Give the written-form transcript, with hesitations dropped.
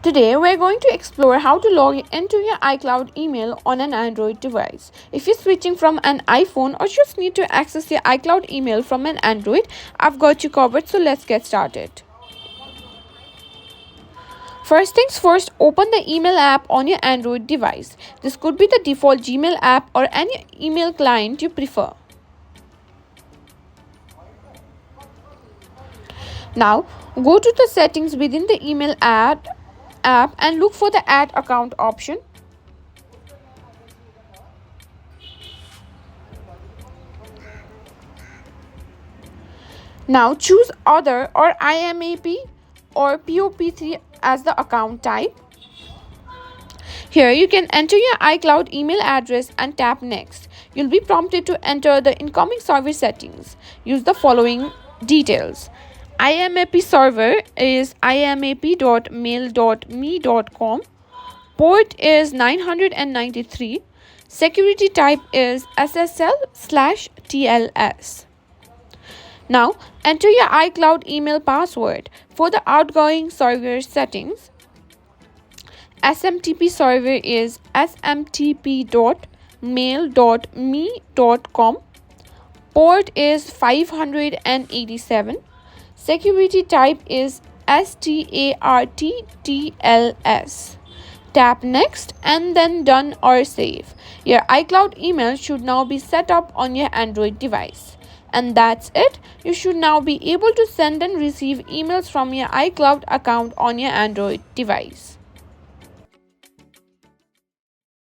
Today, we're going to explore how to log into your iCloud email on an Android device. If you're switching from an iPhone or just need to access your iCloud email from an Android, I've got you covered, so let's get started. First things first, open the email app on your Android device. This could be the default Gmail app or any email client you prefer. Now, go to the settings within the email app and look for the Add Account option. Now choose Other or IMAP or POP3 as the account type. Here you can enter your iCloud email address and tap Next. You'll be prompted to enter the incoming server settings. Use the following details. IMAP server is imap.mail.me.com. Port is 993. Security type is SSL/TLS. Now enter your iCloud email password. For the outgoing server settings, SMTP server is smtp.mail.me.com. Port is 587. Security type is STARTTLS. Tap Next and then Done or Save. Your iCloud email should now be set up on your Android device. And that's it. You should now be able to send and receive emails from your iCloud account on your Android device.